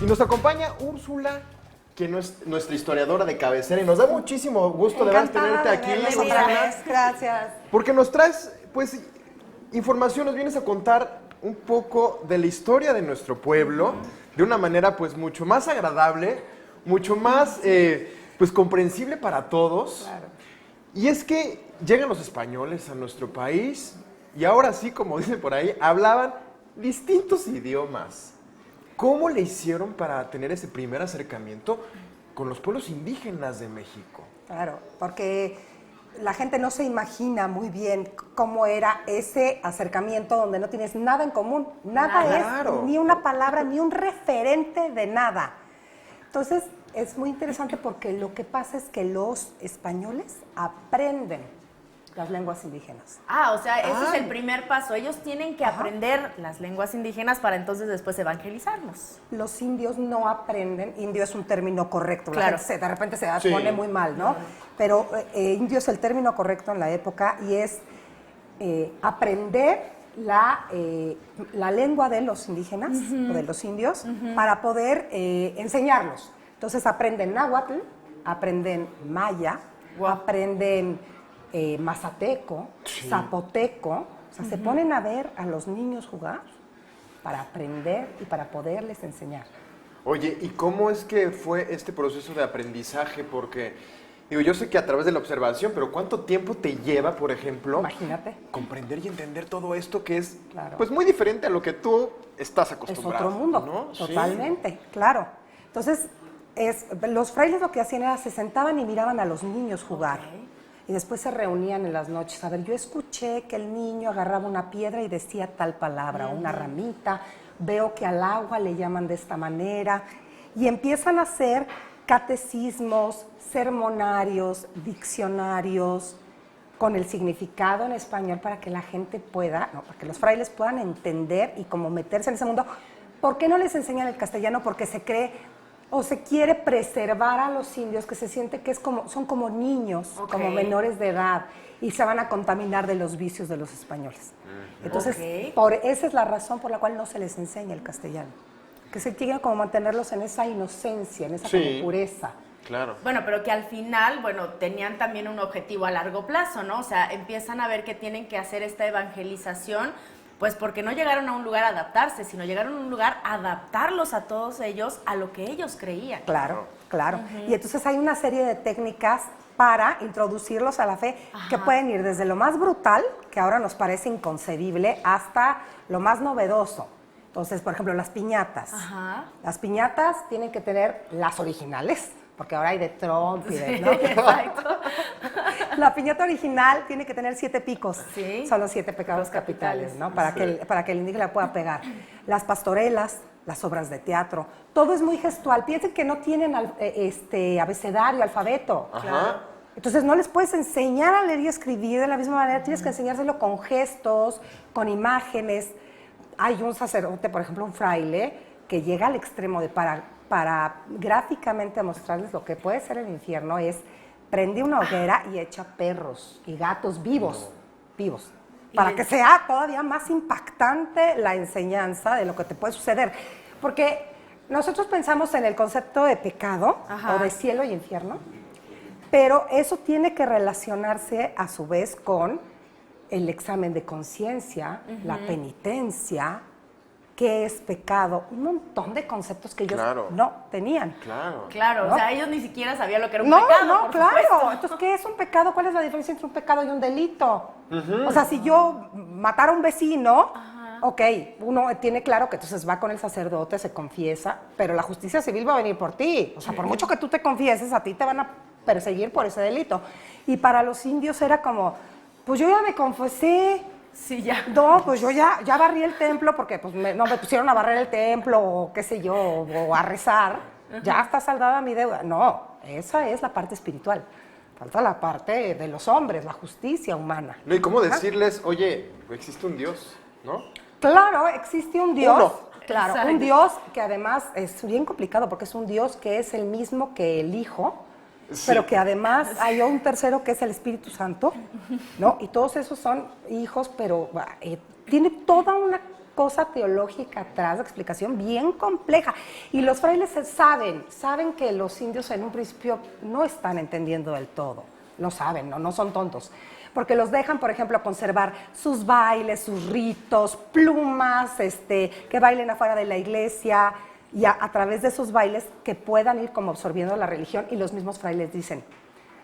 Y nos acompaña Úrsula, que no es nuestra historiadora de cabecera, y nos da muchísimo gusto de verdad tenerte aquí. Gracias. Porque nos traes, pues, información, nos vienes a contar un poco de la historia de nuestro pueblo, de una manera, pues, mucho más agradable, mucho más, pues, comprensible para todos. Claro. Y es que llegan los españoles a nuestro país y ahora sí, como dicen por ahí, hablaban distintos idiomas. ¿Cómo le hicieron para tener ese primer acercamiento con los pueblos indígenas de México? Claro, porque la gente no se imagina muy bien cómo era ese acercamiento donde no tienes nada en común. Nada Claro. es, ni una palabra, ni un referente de nada. Entonces, es muy interesante porque lo que pasa es que los españoles aprenden las lenguas indígenas. O sea, ese es el primer paso. Ellos tienen que aprender las lenguas indígenas para entonces después evangelizarnos. Los indios no aprenden, indio es un término correcto, Claro. la gente de repente se pone muy mal, ¿no? Pero indio es el término correcto en la época y es aprender la lengua de los indígenas o de los indios para poder enseñarlos. Entonces aprenden náhuatl, aprenden maya, aprenden mazateco, zapoteco, o sea, se ponen a ver a los niños jugar para aprender y para poderles enseñar. Oye, ¿y cómo es que fue este proceso de aprendizaje? Porque, digo, yo sé que a través de la observación, pero ¿cuánto tiempo te lleva, por ejemplo, Imagínate. comprender y entender todo esto que es, Claro. pues, muy diferente a lo que tú estás Es acostumbrado? otro mundo, ¿no? totalmente, claro. Entonces, los frailes lo que hacían era se sentaban y miraban a los niños jugar. Y después se reunían en las noches. A ver, yo escuché que el niño agarraba una piedra y decía tal palabra, una ramita. Veo que al agua le llaman de esta manera. Y empiezan a hacer catecismos, sermonarios, diccionarios, con el significado en español para que la gente pueda, para que los frailes puedan entender y como meterse en ese mundo. ¿Por qué no les enseñan el castellano? Porque se cree o se quiere preservar a los indios que se siente que son como niños, como menores de edad y se van a contaminar de los vicios de los españoles. Entonces, esa es la razón por la cual no se les enseña el castellano. Que se quiere como mantenerlos en esa inocencia, en esa como pureza. Claro. Bueno, pero que al final, tenían también un objetivo a largo plazo, ¿no? O sea, empiezan a ver que tienen que hacer esta evangelización, pues porque no llegaron a un lugar a adaptarse, sino llegaron a un lugar a adaptarlos a todos ellos a lo que ellos creían. Claro. Y entonces hay una serie de técnicas para introducirlos a la fe que pueden ir desde lo más brutal, que ahora nos parece inconcebible, hasta lo más novedoso. Entonces, por ejemplo, las piñatas. Las piñatas tienen que tener las originales, porque ahora hay de Trump y de... ¿no? Exacto. La piñata original tiene que tener 7 picos. Sí. Son los 7 pecados capitales, ¿no? Para que el indígena pueda pegar. Las pastorelas, las obras de teatro, todo es muy gestual. Piensen que no tienen abecedario, alfabeto. Entonces no les puedes enseñar a leer y escribir de la misma manera, tienes que enseñárselo con gestos, con imágenes. Hay un sacerdote, por ejemplo, un fraile, que llega al extremo de para gráficamente mostrarles lo que puede ser el infierno, es prende una hoguera y echa perros y gatos vivos, para que sea todavía más impactante la enseñanza de lo que te puede suceder. Porque nosotros pensamos en el concepto de pecado o de cielo y infierno, pero eso tiene que relacionarse a su vez con el examen de conciencia, la penitencia, qué es pecado, un montón de conceptos que ellos no tenían. Claro, ¿no? o sea, ellos ni siquiera sabían lo que era un pecado, por supuesto. Entonces, ¿qué es un pecado? ¿Cuál es la diferencia entre un pecado y un delito? O sea, si yo matara a un vecino, uno tiene claro que entonces va con el sacerdote, se confiesa, pero la justicia civil va a venir por ti. O sea, por mucho que tú te confieses, a ti te van a perseguir por ese delito. Y para los indios era como, pues yo ya me confesé. Sí, ya. No, pues yo ya barrí el templo porque pues no me pusieron a barrer el templo o qué sé yo, o a rezar. Ya está saldada mi deuda. No, esa es la parte espiritual. Falta la parte de los hombres, la justicia humana. No, ¿y cómo decirles, oye, existe un Dios, ¿no? Claro, existe un Dios. Uno. Claro, Exacto. un Dios que además es bien complicado porque es un Dios que es el mismo que el Hijo, Sí. pero que además hay un tercero que es el Espíritu Santo, ¿no? Y todos esos son hijos, pero tiene toda una cosa teológica atrás, de explicación bien compleja. Y los frailes saben que los indios en un principio no están entendiendo del todo, lo saben, no son tontos. Porque los dejan, por ejemplo, conservar sus bailes, sus ritos, plumas, que bailen afuera de la iglesia, y a través de esos bailes que puedan ir como absorbiendo la religión. Y los mismos frailes dicen,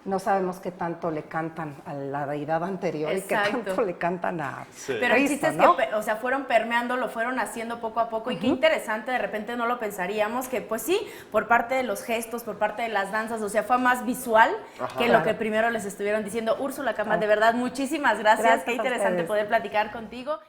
no sabemos qué tanto le cantan a la deidad anterior y qué tanto le cantan a Pero el chiste es ¿no? que, o sea, fueron permeando, lo fueron haciendo poco a poco y qué interesante, de repente no lo pensaríamos, que pues sí, por parte de los gestos, por parte de las danzas, o sea, fue más visual que lo que primero les estuvieron diciendo. Úrsula Cama, de verdad, muchísimas gracias, qué interesante poder platicar contigo.